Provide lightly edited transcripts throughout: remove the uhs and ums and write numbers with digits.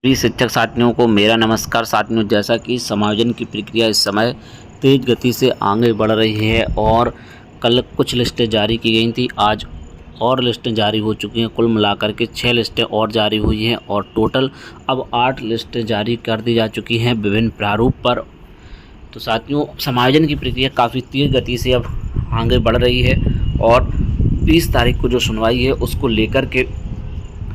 सभी शिक्षक साथियों को मेरा नमस्कार। साथियों, जैसा कि समायोजन की प्रक्रिया इस समय तेज गति से आगे बढ़ रही है और कल कुछ लिस्टें जारी की गई थी, आज और लिस्टें जारी हो चुकी हैं। कुल मिलाकर के 6 लिस्टें और जारी हुई हैं और टोटल अब 8 लिस्टें जारी कर दी जा चुकी हैं विभिन्न प्रारूप पर। तो साथियों, समायोजन की प्रक्रिया काफ़ी तेज गति से अब आगे बढ़ रही है और 20 तारीख को जो सुनवाई है उसको लेकर के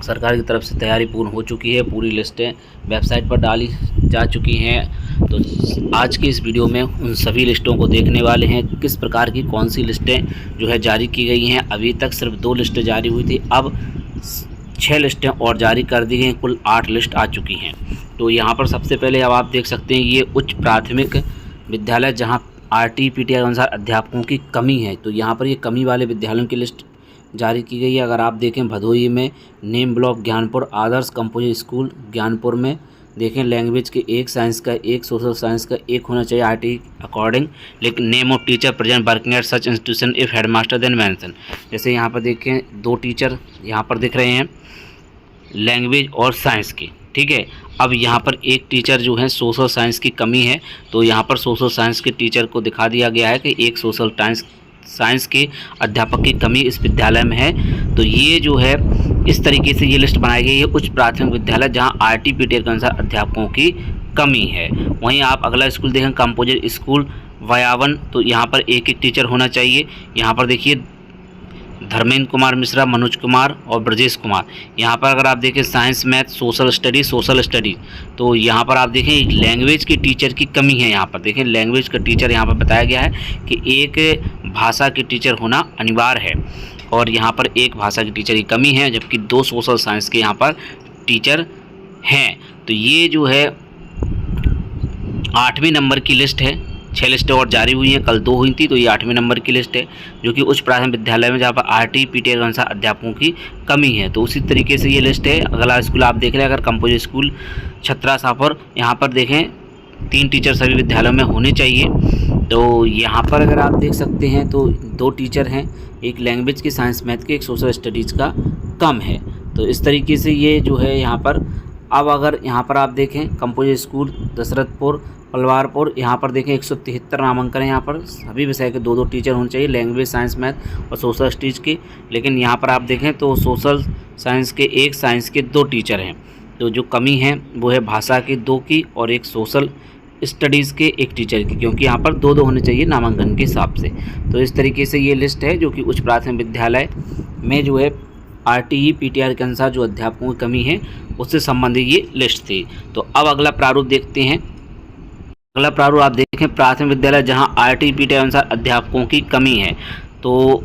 सरकार की तरफ से तैयारी पूर्ण हो चुकी है। पूरी लिस्टें वेबसाइट पर डाली जा चुकी हैं। तो आज के इस वीडियो में उन सभी लिस्टों को देखने वाले हैं, किस प्रकार की कौन सी लिस्टें जो है जारी की गई हैं। अभी तक सिर्फ 2 लिस्टें जारी हुई थी, अब 6 लिस्टें और जारी कर दी गई, कुल 8 लिस्ट आ चुकी हैं। तो यहाँ पर सबसे पहले अब आप देख सकते हैं, ये उच्च प्राथमिक विद्यालय जहाँ RT-PTR के अनुसार अध्यापकों की कमी है। तो यहाँ पर ये कमी वाले विद्यालयों की लिस्ट जारी की गई है। अगर आप देखें, भदोही में name block Gyanpur Adarsh composite school Gyanpur में देखें, लैंग्वेज के 1, साइंस का 1, सोशल साइंस का 1 होना चाहिए RT अकॉर्डिंग। लेकिन name of teacher present working at such institution if headmaster then mention. जैसे यहाँ पर देखें, 2 टीचर यहाँ पर दिख रहे हैं लैंग्वेज और साइंस की, ठीक है। अब यहाँ पर एक टीचर जो है सोशल साइंस की कमी है, तो यहाँ पर सोशल साइंस के टीचर को दिखा दिया गया है कि एक सोशल साइंस के अध्यापक की कमी इस विद्यालय में है। तो ये जो है इस तरीके से ये लिस्ट बनाई गई है उच्च प्राथमिक विद्यालय जहाँ RT-PTR के अनुसार अध्यापकों की कमी है। वहीं आप अगला स्कूल देखें, कंपोजिट स्कूल वयावन, तो यहाँ पर एक टीचर होना चाहिए। यहाँ पर देखिए, धर्मेंद्र कुमार मिश्रा, मनोज कुमार और ब्रजेश कुमार। यहाँ पर अगर आप देखें, साइंस, मैथ, सोशल स्टडीज़, तो यहाँ पर आप देखें एक लैंग्वेज की टीचर की कमी है। यहाँ पर देखें, लैंग्वेज का टीचर यहाँ पर बताया गया है कि एक भाषा के टीचर होना अनिवार्य है और यहाँ पर एक भाषा की टीचर की कमी है, जबकि 2 सोशल साइंस के यहाँ पर टीचर हैं। तो ये जो है 8वें नंबर की लिस्ट है। 6 लिस्टें और जारी हुई हैं, कल 2 हुई थी, तो ये 8वें नंबर की लिस्ट है, जो कि उच्च प्राथमिक विद्यालय में जहाँ पर RT-PTR के अनुसार अध्यापकों की कमी है। तो उसी तरीके से ये लिस्ट है। अगला स्कूल आप देख रहे हैं, अगर कंपोजिट स्कूल छत्रा साफर, यहाँ पर देखें 3 टीचर सभी विद्यालयों में होने चाहिए। तो यहाँ पर अगर आप देख सकते हैं तो 2 टीचर हैं, एक लैंग्वेज की, साइंस मैथ के, एक सोशल स्टडीज़ का कम है। तो इस तरीके से ये जो है यहाँ पर। अब अगर यहाँ पर आप देखें, कंपोजिट स्कूल दशरथपुर पलवारपुर, यहाँ पर देखें 173 नामांकन है। यहाँ पर सभी विषय के 2-2 टीचर होने चाहिए, लैंग्वेज, साइंस, मैथ और सोशल स्टडीज़ की। लेकिन यहाँ पर आप देखें तो सोशल साइंस के 1, साइंस के 2 टीचर हैं। तो जो कमी है वो है भाषा की 2 की और एक सोशल स्टडीज़ के 1 टीचर की, क्योंकि यहाँ पर 2-2 होने चाहिए नामांकन के हिसाब से। तो इस तरीके से ये लिस्ट है, जो कि उच्च प्राथमिक विद्यालय में जो है RT-PTR के अनुसार जो अध्यापकों की कमी है उससे संबंधित ये लिस्ट थी। तो अब अगला प्रारूप देखते हैं। अगला प्रारूप आप देखें, प्राथमिक विद्यालय जहाँ RT-PTR अनुसार अध्यापकों की कमी है। तो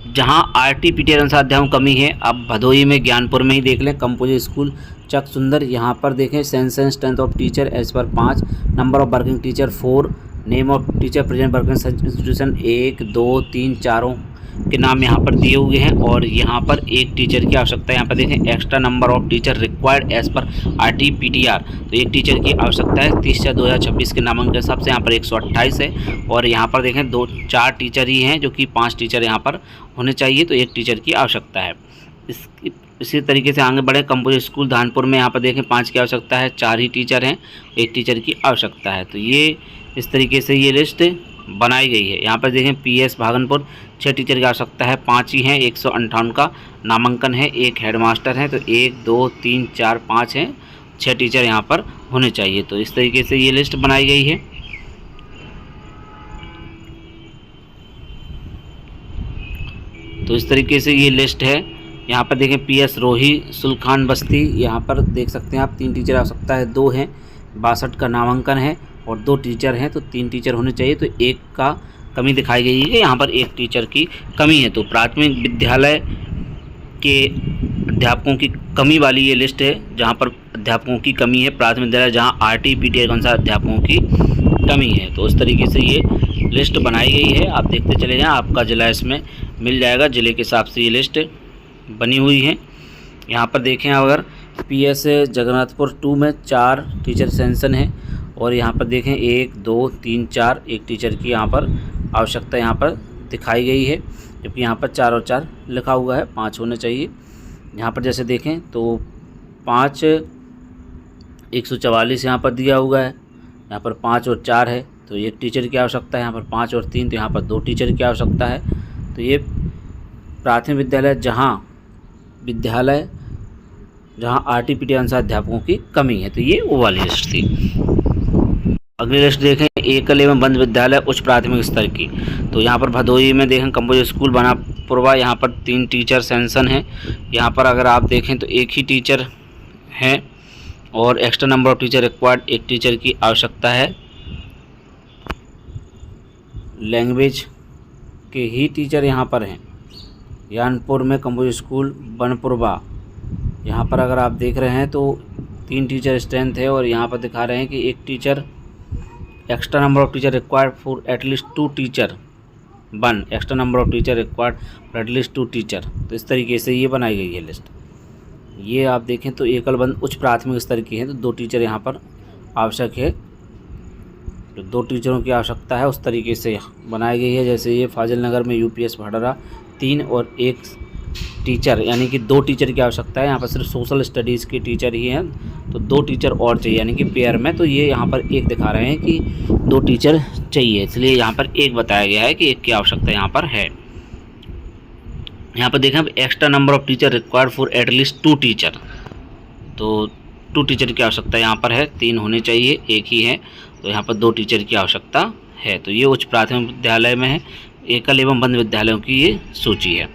जहाँ RT-PTR अनुसार अध्यापकों की कमी है, अब भदोही में ज्ञानपुर में ही देख लें, कंपोजिट स्कूल चक सुंदर, यहाँ पर देखें census strength of teacher as per 5, number of working teacher 4, name of teacher present working institution 1, 2, 3, 4 के नाम यहाँ पर दिए हुए हैं और यहाँ पर एक टीचर की आवश्यकता है। यहाँ पर देखें, extra number of teacher required as per RT-PTR, तो एक टीचर की आवश्यकता है 30/2026 के नामांकन के हिसाब से। यहाँ पर 128 है और यहाँ पर देखें 4 टीचर ही हैं, जो कि 5 टीचर यहाँ पर होने चाहिए, तो एक टीचर की आवश्यकता है। इसी तरीके से आगे बढ़े, कंपोजिट स्कूल धानपुर में यहाँ पर देखें 5 की आवश्यकता है, 4 ही टीचर हैं, 1 टीचर की आवश्यकता है। तो ये इस तरीके से ये लिस्ट बनाई गई है। यहाँ पर देखें PS भागलपुर 6 टीचर की आवश्यकता है, 5 ही हैं, 158 का नामांकन है, 1 हेडमास्टर है, तो 1, 2, 3, 4, 5 हैं, 6 टीचर यहाँ पर होने चाहिए। तो इस तरीके से ये लिस्ट बनाई गई है। तो इस तरीके से ये लिस्ट है। यहाँ पर देखें PS रोही सुल्खान बस्ती, यहाँ पर देख सकते हैं आप 3 टीचर आवश्यकता है, 2 हैं, 62 का नामांकन है और 2 टीचर हैं, तो 3 टीचर होने चाहिए, तो 1 का कमी दिखाई गई है। यहाँ पर 1 टीचर की कमी है। तो प्राथमिक विद्यालय के अध्यापकों की कमी वाली ये लिस्ट है, जहाँ पर अध्यापकों की कमी है। प्राथमिक विद्यालय जहाँ RT-PTR के अनुसार अध्यापकों की कमी है। तो इस तरीके से ये लिस्ट बनाई गई है। आप देखते चले जाएँ, आपका ज़िला इसमें मिल जाएगा, ज़िले के हिसाब से ये लिस्ट बनी हुई है। यहाँ पर देखें, अगर PS जगन्नाथपुर 2 में 4 टीचर सेंसन है और यहाँ पर देखें 1, 2, 3, 4 एक टीचर की यहाँ पर आवश्यकता यहाँ पर दिखाई गई है, जबकि यहाँ पर 4 और 4 लिखा हुआ है, 5 होने चाहिए। यहाँ पर जैसे देखें तो 5 144 यहाँ पर दिया हुआ है। यहाँ पर 5 और 4 है तो 1 टीचर की आवश्यकता है। यहाँ पर 5 और 3 तो यहाँ पर 2 टीचर की आवश्यकता है। तो ये प्राथमिक विद्यालय जहाँ RT-PT अनुसार अध्यापकों की कमी है, तो ये वो वाली लिस्ट थी। अगली लिस्ट देखें एकल एवं बंद विद्यालय उच्च प्राथमिक स्तर की। तो यहाँ पर भदोही में देखें कंपोजिट स्कूल बनापुरवा, यहाँ पर 3 टीचर सेंशन है। यहाँ पर अगर आप देखें तो 1 ही टीचर है और extra number of teacher required, 1 teacher की आवश्यकता है। लैंग्वेज के ही टीचर यहाँ पर हैं। यानपुर में कंपोजिट स्कूल बनपुरवा, यहाँ पर अगर आप देख रहे हैं तो 3 टीचर स्ट्रेंथ है और यहाँ पर दिखा रहे हैं कि 1 teacher, extra number of teacher required for at least 2 teacher, extra number of teacher required for at least 2 teacher. तो इस तरीके से ये बनाई गई है लिस्ट। ये आप देखें तो एकल बंद उच्च प्राथमिक स्तर की है, तो 2 टीचर यहाँ पर आवश्यक है। तो 2 टीचरों की आवश्यकता है, उस तरीके से बनाई गई है। जैसे ये फाजिल नगर में UPS भड़रा 3 और 1 टीचर, यानी कि 2 टीचर की आवश्यकता है। यहाँ पर सिर्फ सोशल स्टडीज़ के टीचर ही हैं, तो 2 टीचर और चाहिए, यानी कि पेयर में। तो ये यहाँ पर 1 दिखा रहे हैं कि 2 टीचर चाहिए, इसलिए यहाँ पर 1 बताया गया है कि 1 की आवश्यकता यहाँ पर है। यहाँ पर देखें extra number of teacher required for at least 2 teacher, तो 2 टीचर की आवश्यकता यहाँ पर है। 3 होने चाहिए, 1 ही है, तो यहाँ पर 2 टीचर की आवश्यकता है। तो ये उच्च प्राथमिक विद्यालय में है। एकल एवं बंद विद्यालयों की ये सूची है।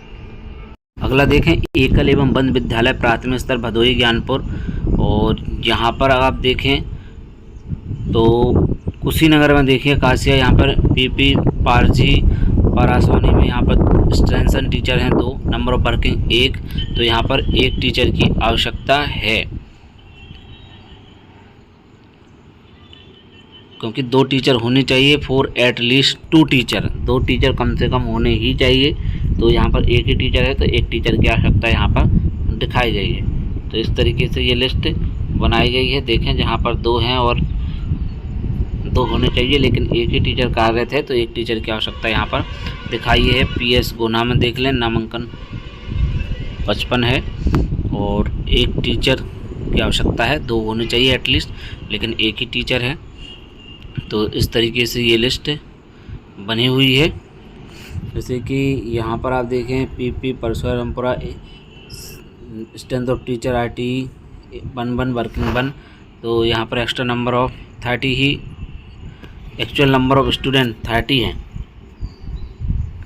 अगला देखें एकल एवं बंद विद्यालय प्राथमिक स्तर भदोही ज्ञानपुर, और यहाँ पर आप देखें तो कुशीनगर में देखिए कासिया, यहाँ पर PP पारजी परासोनी में यहाँ पर स्ट्रेंसन टीचर हैं 2, नंबर ऑफ वर्किंग 1, तो यहाँ पर 1 टीचर की आवश्यकता है, क्योंकि 2 टीचर होने चाहिए फॉर एटलीस्ट 2 टीचर, 2 टीचर कम से कम होने ही चाहिए। तो यहाँ पर 1 ही टीचर है, तो 1 टीचर की आवश्यकता यहाँ पर दिखाई गई है। तो इस तरीके से ये लिस्ट बनाई गई है। देखें जहाँ पर 2 हैं और 2 होने चाहिए, लेकिन 1 ही टीचर कार्यरत है, तो 1 टीचर की आवश्यकता यहाँ पर दिखाई है। PS गुना में देख लें, नामांकन 55 है और 1 टीचर की आवश्यकता है। 2 होने चाहिए एटलीस्ट, लेकिन 1 ही टीचर है। तो इस तरीके से ये लिस्ट बनी हुई है। जैसे कि यहाँ पर आप देखें PP Parshurampura strength of teacher RT 1 working 1, तो यहाँ पर एक्स्ट्रा नंबर ऑफ 30 ही, एक्चुअल नंबर ऑफ स्टूडेंट 30 हैं,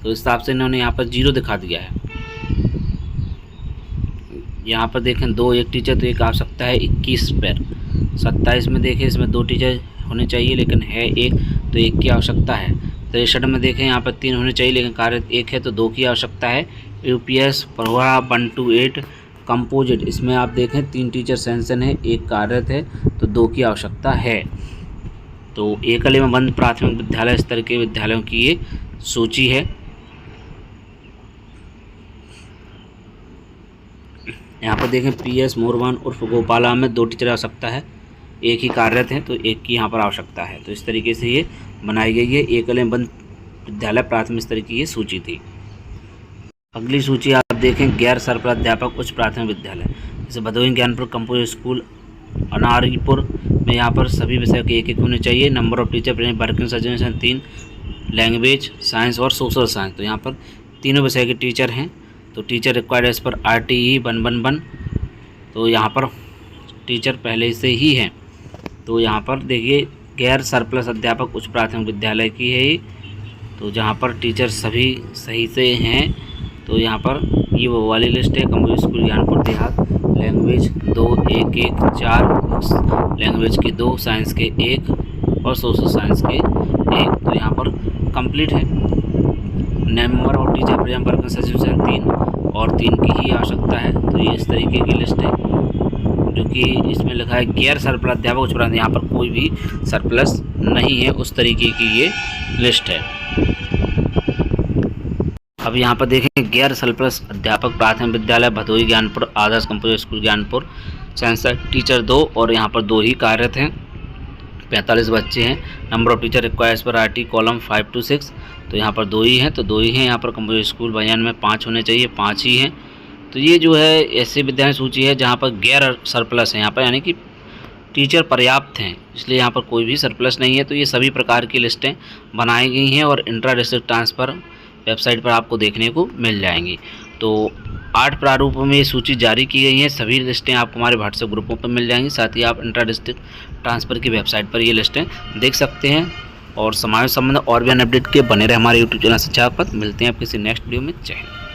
तो इस हिसाब से इन्होंने यहाँ पर 0 दिखा दिया है। यहाँ पर देखें 2 1 टीचर, तो एक आवश्यकता है 21 पर। 27 में देखें इसमें 2 टीचर होने चाहिए, लेकिन है 1, तो 1 की आवश्यकता है। 63 में देखें यहाँ पर 3 होने चाहिए, लेकिन कार्यरत 1 है, तो 2 की आवश्यकता है। UPS परवाड़ा 1 to 8 कंपोजिट, इसमें आप देखें 3 टीचर सेंशन है, 1 कार्यरत है, तो 2 की आवश्यकता है। तो एकल एवं बंद प्राथमिक विद्यालय स्तर के विद्यालयों की ये सूची है। यहाँ पर देखें PS मोरवान उर्फ गोपाला में 2 टीचर आवश्यकता है, 1 ही कार्यरत है, तो 1 की यहाँ पर आवश्यकता है। तो इस तरीके से ये बनाई गई है। एकल एवं बंद विद्यालय प्राथमिक स्तर की ये सूची थी। अगली सूची आप देखें गैर सरप्राध्यापक उच्च प्राथमिक विद्यालय, जैसे भदोही ज्ञानपुर कंपोजिट स्कूल अनारीपुर में यहाँ पर सभी विषय के 1 होने चाहिए। Number of teacher working suggestion 3, language, science और सोशल साइंस, तो यहाँ पर तीनों विषय के टीचर हैं। तो teacher required as per RTE 111, तो यहाँ पर टीचर पहले से ही हैं। तो यहाँ पर देखिए गैर सरप्लस अध्यापक उच्च प्राथमिक विद्यालय की है ये, तो जहाँ पर टीचर सभी सही से हैं। तो यहाँ पर ये वो वाली लिस्ट है। कंपोजिट स्कूल ज्ञानपुर देहात, लैंग्वेज 2 1 1 4, लैंग्वेज के 2, साइंस के 1 और सोशल साइंस के 1, तो यहाँ पर कंप्लीट है। नंबर और टीचर प्रेम वर्क सजेशन 3 और 3 की ही आवश्यकता है। तो ये इस तरीके की लिस्ट है, जो कि इसमें लिखा है गैर सरप्लस अध्यापक उच्च प्राथमिक, यहाँ पर कोई भी सरप्लस नहीं है, उस तरीके की ये लिस्ट है। अब यहाँ पर देखें गैर सरप्लस अध्यापक प्राथमिक विद्यालय भदोही ज्ञानपुर आदर्श कंपोजिट स्कूल ज्ञानपुर, सेंसर टीचर 2 और यहाँ पर 2 ही कार्यरत हैं, 45 बच्चे हैं। नंबर ऑफ टीचर रिक्वायर्स पर RT कॉलम 5 to 6, तो यहाँ पर 2 ही हैं, तो 2 ही हैं। यहाँ पर कंपोजिट स्कूल बयान में 5 होने चाहिए, 5 ही हैं। तो ये जो है ऐसी विद्यालय सूची है जहाँ पर गैर सरप्लस है यहाँ पर, यानी कि टीचर पर्याप्त हैं, इसलिए यहाँ पर कोई भी सरप्लस नहीं है। तो ये सभी प्रकार की लिस्टें बनाई गई हैं और इंट्रा डिस्ट्रिक्ट ट्रांसफ़र वेबसाइट पर आपको देखने को मिल जाएंगी। तो 8 प्रारूपों में ये सूची जारी की गई है। सभी लिस्टें आपको हमारे व्हाट्सएप ग्रुपों पर मिल जाएंगी। साथ ही आप इंट्रा डिस्ट्रिक्ट ट्रांसफ़र की वेबसाइट पर ये लिस्टें देख सकते हैं। और समाज संबंध और भी अन्य अपडेट के बने रहे हमारे यूट्यूब चैनल शिक्षा पर। मिलते हैं आप किसी नेक्स्ट वीडियो में। जय हिंद।